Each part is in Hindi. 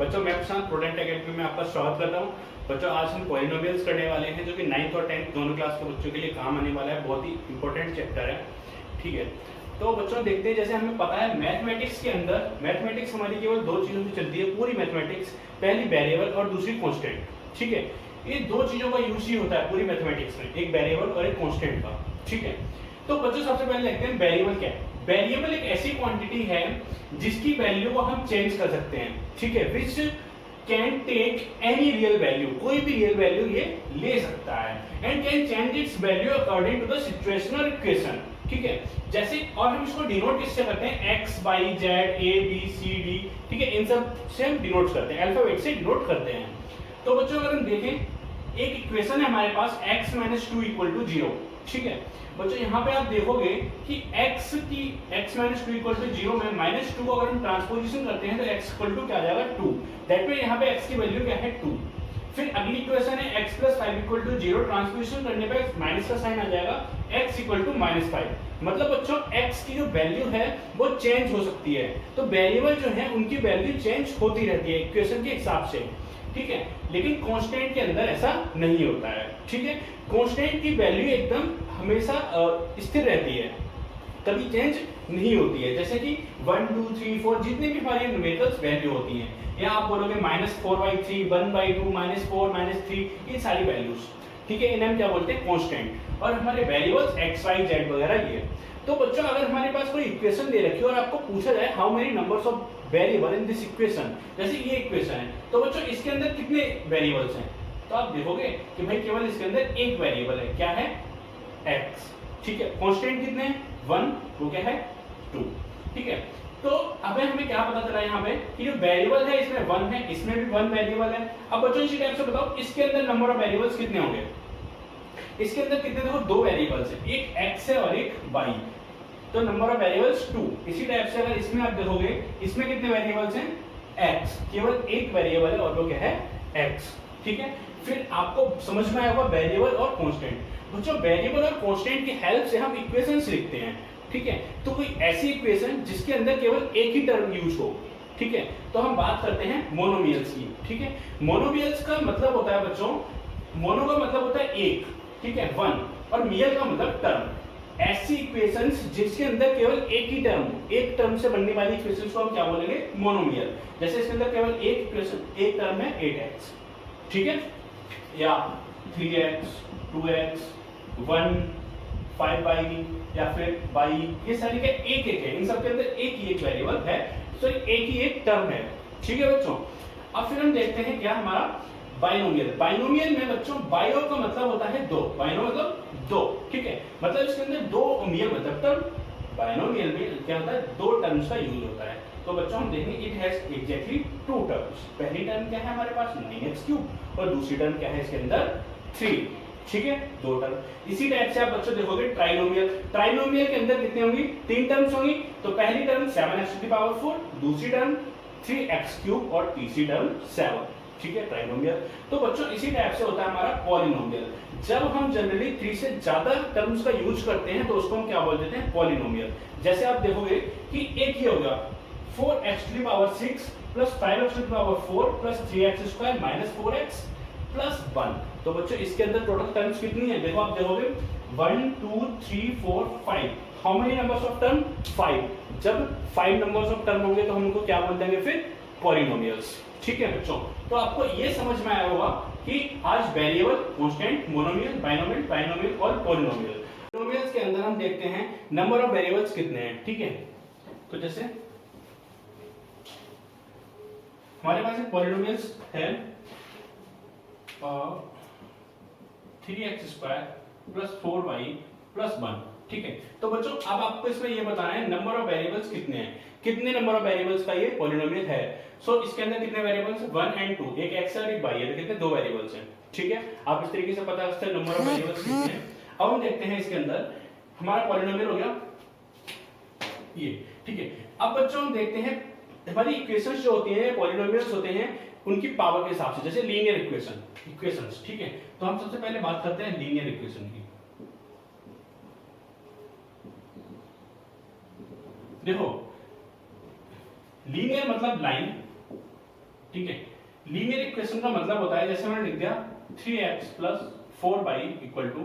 बच्चों मैं आपके साथ प्रोडेंट एकेडमी में आपका स्वागत करता हूँ। बच्चों आज हम पॉलिनोमियल्स करने वाले हैं जो कि 9th और 10th दोनों क्लास के बच्चों के लिए काम आने वाला है। बहुत ही इंपॉर्टेंट चैप्टर है, ठीक है। तो बच्चों देखते हैं, जैसे हमें पता है मैथमेटिक्स के अंदर मैथमेटिक्स हमारी केवल दो चीज़ों से चलती है पूरी मैथमेटिक्स, पहली वेरिएबल और दूसरी कॉन्स्टेंट, ठीक है। ये दो चीज़ों का यूज ही होता है पूरी मैथमेटिक्स में, एक वेरिएबल और एक कॉन्स्टेंट का, ठीक है। तो बच्चों सबसे पहले देखते हैं वेरिएबल क्या है। वेरिएबल एक ऐसी क्वांटिटी है जिसकी वैल्यू को हम चेंज कर सकते हैं, ठीक है। Which can take any real value, कोई भी रियल वैल्यू ये ले सकता है, and can change its value according to the situational equation, ठीक है। जैसे और हम इसको डिनोट किससे करते हैं, x y z a b c d, ठीक है। इन सब से हम डिनोट करते हैं, अल्फाबेट से डिनोट करते हैं। तो बच्चों अगर हम देखें, एक इक्वेशन है हमारे पास x - 2 = 0, ठीक है। बच्चों यहाँ पे आप देखोगे कि x - 2 = 0 में -2 को अगर हम ट्रांसपोजिशन करते हैं तो x = क्या आ जाएगा 2। दैट मीन यहाँ पे x की वैल्यू क्या है 2। फिर अगली इक्वेशन है x + 5 = 0, ट्रांसपोजिशन करने पे माइनस का साइन आ जाएगा, x = -5। मतलब बच्चों x की जो वैल्यू है वो चेंज हो सकती है। तो वेरिएबल जो है उनकी वैल्यू चेंज होती रहती है इक्वेशन के हिसाब से, ठीक है। लेकिन कांस्टेंट के अंदर ऐसा नहीं होता है, ठीक है। कांस्टेंट की वैल्यू एकदम हमेशा स्थिर रहती है, कभी चेंज नहीं होती है। जैसे कि 1 2 3 4 जितने भी हमारे न्यूमेरिकल्स वैल्यू होती हैं, या आप बोलोगे -4/3 1/2 -4 -3, ये सारी वैल्यूज, ठीक है, इन्हें हम क्या बोलते हैं, कांस्टेंट। और हमारे वेरिएबल्स x y z वगैरह ये। तो बच्चों अगर हमारे पास कोई इक्वेशन दे रखी है और आपको पूछा जाए how many numbers of variable in this equation, जैसे ये इक्वेशन है, तो बच्चों इसके अंदर कितने वेरिएबल्स हैं, तो आप देखोगे कि भाई केवल इसके अंदर एक वेरिएबल है, क्या है, x, ठीक है। कांस्टेंट कितने हैं, 1, वो क्या है 2, ठीक है। तो अब हमें क्या पता चला यहाँ पे कि जो वेरिएबल है इसमें 1 है, इसमें भी 1 वेरिएबल है। अब बच्चों इसी टाइप से बताओ इसके अंदर नंबर ऑफ वेरिएबल्स कितने होंगे, इसके अंदर कितने, देखो दो वेरिएबल्स है, एक x है और एक y, तो नंबर ऑफ वेरिएबल्स 2। इसी टाइप से अगर इसमें आप देखोगे इसमें कितने वेरिएबल्स हैं, x, केवल एक वेरिएबल है और वो क्या है x, ठीक है। फिर आपको समझ में आया होगा वेरिएबल और कांस्टेंट। बच्चों वेरिएबल और कांस्टेंट की हेल्प से हम इक्वेशंस लिखते हैं, ठीक है। तो कोई ऐसी इक्वेशन जिसके अंदर केवल एक ही टर्म यूज हो, ठीक है, तो हम बात करते हैं मोनोमियल्स की, ठीक है। मोनोमियल्स का मतलब होता है बच्चों, मोनो का मतलब होता है एक, ठीक है, 1, और मियल का मतलब टर्म। ऐसी इक्वेशंस जिसके अंदर केवल एक ही टर्म, एक टर्म से बनने वाली इक्वेशंस को हम क्या बोलेंगे, मोनोमियल। जैसे इसके अंदर केवल एक इक्वेशन, एक टर्म है 8x, ठीक है, या 3x 2x 1 5y, या फिर y, ये सारी क्या एक एक है, इन सब के अंदर एक ही एक वेरिएबल है, तो एक ही एक टर्म है, ठीक है बच्चों। अब फिर हम देखते हैं क्या हमारा बाइनोमियल। बाइनोमियल में बच्चों बाइनो का मतलब होता है दो, बाइनो मतलब दो, ठीक है। मतलब इसके अंदर दो, मियल मतलब टर्म, बाइनोमियल में क्या होता है, दो टर्म्स का यूज होता है। तो बच्चों हम देखेंगे इट हैज एग्जैक्टली 2 टर्म्स। पहली टर्म क्या है हमारे पास 9x³ और दूसरी टर्म क्या है इसके अंदर 3, ठीक है, दो टर्म। इसी टाइप से आप बच्चों देखोगे ट्राइनोमियल। ट्राइनोमियल के अंदर कितने होंगी, 3 टर्म्स होंगी। तो पहली टर्म 7x⁴, दूसरी टर्म 3x³ और तीसरी टर्म 7, ठीक है, ट्राइनोमियल। तो बच्चों इसी टाइप से होता है हमारा पॉलिनोमियल। जब हम जनरली 3 से ज्यादा टर्म्स का यूज करते हैं तो उसको हम क्या बोल देते हैं, पॉलिनोमियल। जैसे आप देखोगे कि एक ही होगा 4x⁴ plus 5x⁴ plus 3x² minus 4x plus 1। तो बच्चों इसके अंदर टोटल टर्म्स कितनी है, देखो आप देखोगे 1 2 3 4 5। How many numbers of term, 5। जब 5 नंबर्स ऑफ टर्म होंगे तो हम उनको क्या बोल देंगे फिर, पॉलिनोमियल्स, ठीक है बच्चों। तो आपको ये समझ में आया होगा कि आज variable, constant, monomial, binomial, trinomial और पॉलिनोमियल। पॉलिनोमियल्स के अंदर हम देखते हैं नंबर ऑफ वेरिएबल्स कितने हैं, ठीक है। तो जैसे हमारे पास एक पॉलिनोमियल्स है 3x² प्लस 4y प्लस 1, ठीक है। तो बच्चों अब आपको इसमें ये बताना है नंबर ऑफ वेरिएबल्स कितने हैं, कितने नंबर ऑफ वेरिएबल्स का ये पॉलिनोमियल है। सो इसके अंदर कितने वेरिएबल्स, 1 और 2, एक x है और एक y है, तो कितने, 2 वेरिएबल्स हैं, ठीक है। आप इस तरीके से पता कर सकते हैं नंबर ऑफ वेरिएबल्स कितने हैं। अब हम देखते हैं इसके अंदर हमारा पॉलिनोमियल हो गया ये, ठीक है। अब बच्चों हम देखते हैं हमारी इक्वेशंस जो होती हैं, पॉलिनोमियल्स होते हैं उनकी पावर के हिसाब से, जैसे लीनियर इक्वेशंस, ठीक है। तो हम सबसे पहले बात करते हैं लीनियर इक्वेशन की। देखो लीनियर मतलब लाइन, ठीक है। लीनियर इक्वेशन का मतलब होता है, जैसे मैंने लिख दिया 3x + 4y =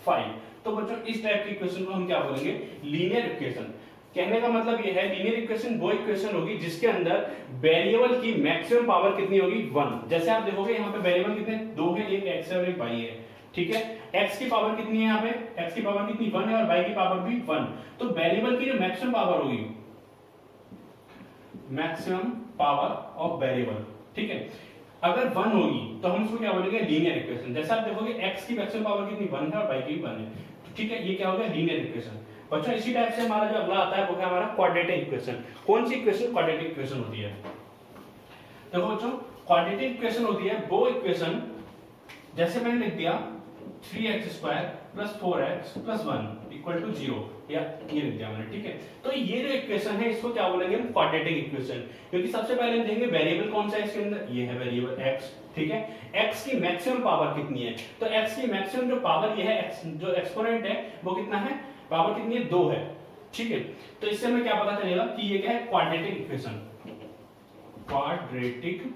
5। तो बच्चों इस टाइप की इक्वेशन को हम क्या बोलेंगे, लीनियर इक्वेशन। कहने का मतलब ये है, लीनियर इक्वेशन वो इक्वेशन होगी जिसके अंदर वेरिएबल की मैक्सिमम पावर कितनी होगी, 1। जैसे आप देखोगे यहाँ पे वेरिएबल कितने, 2 है, एक x है और एक y है, ठीक है। x की पावर कितनी है, यहाँ पे x की पावर कितनी 1 है और y की पावर भी 1। तो वेरिएबल की जो मैक्सिमम पावर होगी, मैक्सिमम पावर ऑफ वेरिएबल, ठीक है, अगर 1 होगी तो हम उसको क्या बोलेंगे, लीनियर इक्वेशन। जैसे आप देखोगे x की मैक्सिमम पावर कितनी 1 है और y की भी 1 है, ठीक है, ये क्या हो गया, लीनियर इक्वेशन। बच्चों इसी टाइप से हमारा जो अगला आता है वो है हमारा क्वाड्रेटिक इक्वेशन। कौन सी इक्वेशन क्वाड्रेटिक इक्वेशन होती है, देखो बच्चों क्वाड्रेटिक इक्वेशन होती है वो इक्वेशन, जैसे मैंने लिख दिया 3x² + 4x + 1 = 0, या ये लिख दिया मैंने, ठीक है। तो ये जो इक्वेशन है इसको क्या बोलेंगे हम, क्वाड्रेटिक इक्वेशन। क्योंकि सबसे पहले हम देखेंगे वेरिएबल कौन सा है इसके अंदर, ये है वेरिएबल x, ठीक है। x की मैक्सिमम पावर कितनी है, तो x की मैक्सिमम जो पावर ये है, x जो एक्सपोनेंट है वो कितना है, पावर कितनी है, 2 है, ठीक है। तो इससे हमें क्या पता चलेगा कि ये क्या है, क्वाड्रेटिक इक्वेशन, क्वाड्रेटिक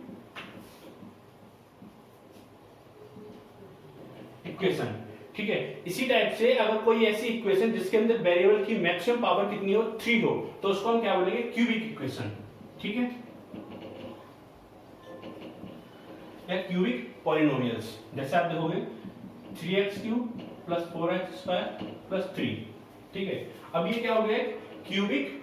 इक्वेशन, ठीक है। इसी टाइप से अगर कोई ऐसी इक्वेशन जिसके अंदर वेरिएबल की मैक्सिमम पावर कितनी हो, 3 हो, तो उसको हम क्या बोलेंगे, क्यूबिक इक्वेशन, ठीक है, या क्यूबिक पॉलिनोमियल्स। जैसे आप देखोगे 3x³ + 4x² + 3, ठीक है। अब ये क्या हो गया, क्यूबिक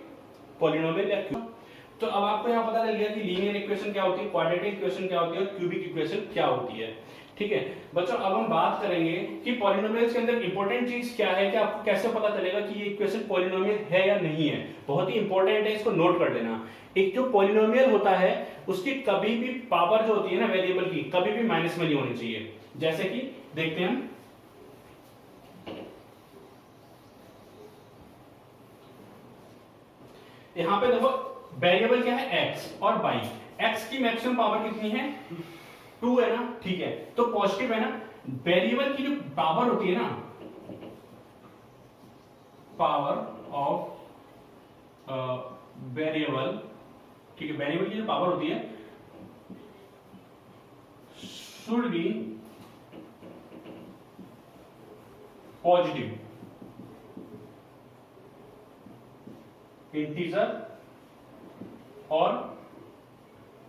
पॉलिनोमियल या क्यूब। तो अब आपको यहां पता चल गया कि लीनियर इक्वेशन क्या होती है, क्वाड्रेटिक इक्वेशन क्या होती है और क्यूबिक इक्वेशन क्या होती है, ठीक है। बच्चों अब हम बात करेंगे कि पॉलिनोमियल्स के अंदर इंपॉर्टेंट चीज क्या है, कि आपको कैसे पता चलेगा कि ये इक्वेशन पॉलिनोमियल है या नहीं है। बहुत ही इंपॉर्टेंट है, इसको नोट कर लेना। एक जो पॉलिनोमियल होता है उसकी कभी भी पावर जो होती है ना वेरिएबल की, कभी भी माइनस में नहीं होनी चाहिए। जैसे कि देखते हैं हम, यहां पे देखो वेरिएबल क्या है, x और y। x की मैक्सिमम पावर कितनी है, 2 है ना, ठीक है, तो पॉजिटिव है ना। वेरिएबल की जो पावर होती है ना, पावर ऑफ वेरिएबल, ठीक है, वेरिएबल की जो पावर होती है शुड बी पॉजिटिव इंटीजर और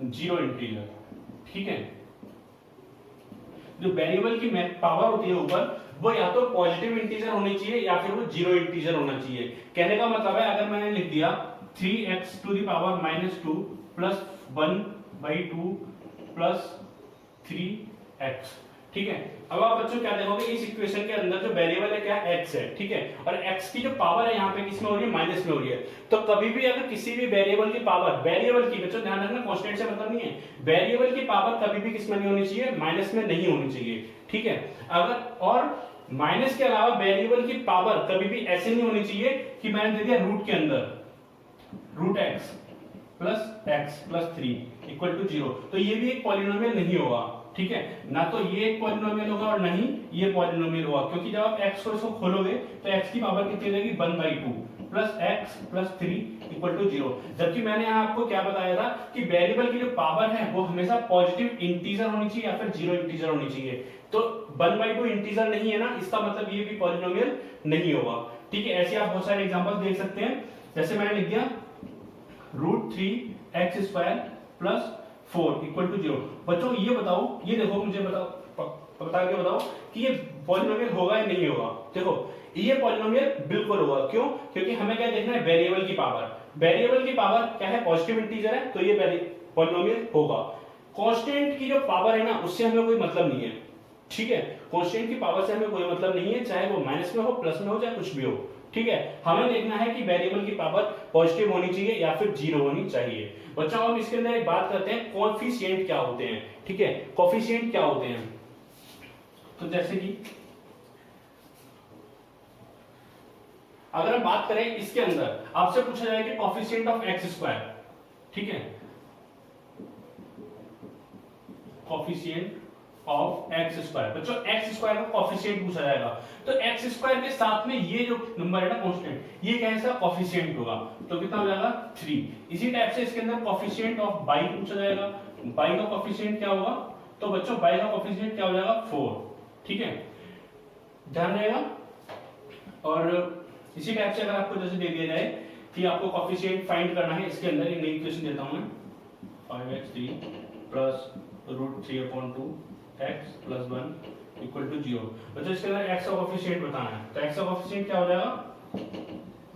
0 इंटीजर, ठीक है। जो वेरिएबल की पावर होती है ऊपर, वो या तो पॉजिटिव इंटीजर होनी चाहिए या फिर वो 0 इंटीजर होना चाहिए। कहने का मतलब है, अगर मैंने लिख दिया 3x⁻² -2 + 1/2 + 3x, ठीक है। अब आप बच्चों क्या देखोगे, इस इक्वेशन के अंदर जो वेरिएबल है क्या है, x है, ठीक है, और x की जो पावर है यहाँ पे किसमें हो रही है, माइनस में हो रही है। तो कभी भी अगर किसी भी वेरिएबल की पावर, वेरिएबल की बच्चों ध्यान रखना, कांस्टेंट से मतलब नहीं है, वेरिएबल की पावर कभी भी किसमें नहीं होनी चाहिए, माइनस में नहीं होनी चाहिए, ठीक है। अगर और माइनस के अलावा वेरिएबल की पावर कभी भी ऐसे नहीं होनी चाहिए कि मैंने दे दिया रूट के अंदर √x + x + 3 = 0, तो ये भी एक पॉलिनोमियल नहीं होगा, ठीक है। ना तो ये एक पॉलिनोमियल होगा और ना ही ये पॉलिनोमियल होगा, क्योंकि जब आप x को इसको खोलोगे तो x की पावर कितनी हो जाएगी, 1/2 + x + 3 = 0। जबकि मैंने यहाँ आपको क्या बताया था कि वेरिएबल की जो पावर है वो हमेशा पॉजिटिव इंटीजर होनी चाहिए या फिर 0 इंटीजर होनी चाहिए। तो 1/2 इंटीजर नहीं है ना, इसका मतलब ये भी पॉलिनोमियल नहीं होगा, ठीक है। ऐसे आप बहुत सारे एग्जांपल देख सकते हैं। जैसे मैंने लिख दिया √3x² + 4 = 0। बच्चों ये बताओ, ये देखो, मुझे बताओ, बता के बताओ कि ये पॉलिनोमियल होगा या नहीं होगा। देखो ये पॉलिनोमियल बिल्कुल होगा, क्यों, क्योंकि हमें क्या देखना है, वेरिएबल की पावर। वेरिएबल की पावर क्या है, पॉजिटिव इंटीजर है, तो ये पॉलिनोमियल होगा। कांस्टेंट की जो पावर है ना, उससे हमें कोई मतलब नहीं है, ठीक है। कांस्टेंट की पावर से हमें कोई मतलब नहीं है, चाहे वो माइनस में हो, प्लस में हो, चाहे कुछ भी हो, ठीक है। हमें देखना है कि वेरिएबल की पावर पॉजिटिव होनी चाहिए या फिर 0 होनी चाहिए। बच्चों हम इसके अंदर एक बात करते हैं, कोएफिशिएंट क्या होते हैं, ठीक है। कोएफिशिएंट क्या होते हैं, तो जैसे कि अगर हम बात करें इसके अंदर, आपसे पूछा जाए कि कोएफिशिएंट ऑफ x², ठीक है, कोएफिशिएंट ऑफ x²। बच्चों x² का कोएफिशिएंट पूछा जाएगा, तो x² के साथ में ये जो नंबर है ना कांस्टेंट, ये कैसा कोएफिशिएंट होगा, तो कितना हो जाएगा 3। इसी टाइप से इसके अंदर कोएफिशिएंट ऑफ y पूछा जाएगा, बाई का कोफिशिएंट क्या होगा, तो बच्चों बाई का कोफिशिएंट क्या हो जाएगा 4, ठीक है, ध्यान रहेगा। और इसी टाइप से अगर आपको जैसे दे दिया जाए कि आपको कोफिशिएंट फाइंड करना है, इसके अंदर एक नई इक्वेशन देता हूं मैं 5x3 plus √3/2 x plus 1 equal to 0। बच्चों इसके अंदर x का कोफिशिएंट बताना है, तो x का कोफिशिएंट क्या हो जाएगा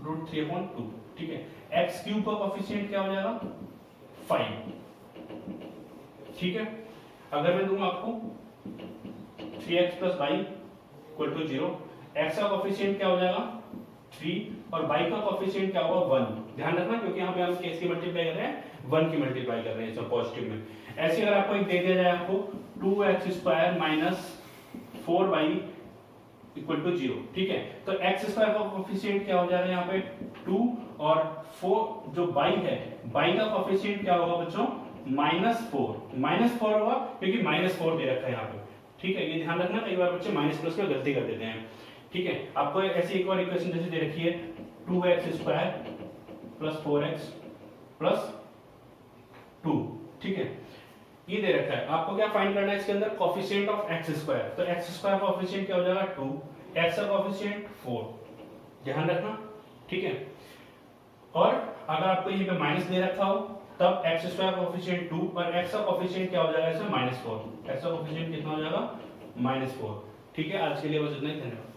√3/2, ठीक है। x क्यूब का कोफिशिएंट क्या हो जाएगा 5, ठीक है। अगर मैं दूंगा आपको 3x plus y equal to 0, x का कोफिशिएंट क्या हो जाएगा 3 और y का कोफिशिएंट क्या होगा 1, ध्यान रखना क्योंकि यहाँ पे हम केस की मल्टीप्लाई कर रहे हैं 1 की मल्टीप्लाई कर रहे हैं इसमें पॉजिटिव में। ऐसे अगर आपको एक दे दिया जाए आपको 2x² minus 4y equal to 0, ठीक है, तो x² का कोफिशिएंट क्या हो जाएगा यहाँ पे 2 और 4 जो y है y का कोफिशिएंट क्या होगा बच्चों -4 होगा क्योंकि -4 दे रखा है यहाँ पे, ठीक है। ये ध्यान रखना, कई बार बच्चे माइनस प्लस में गलती कर देते हैं, ठीक है। आपको ऐसी एक और इक्वेशन जैसे दे रखी है 2x² प्लस 4x प्लस 2, ठीक है, ये दे रखा है। आपको क्या फाइंड करना है इसके अंदर कोफिशिएंट ऑफ x², तो x² कोफिशिएंट क्या हो जाएगा 2, x का कोफिशिएंट 4, ध्यान रखना, ठीक है। और अगर आपको ये पे माइनस दे रखा हो तब x² कोफिशिएंट 2 और x का कोफिशिएंट क्या हो जाएगा इसमें -4, x का कोफिशिएंट कितना हो जाएगा -4, ठीक है। आज के लिए बस इतना ही, धन्यवाद।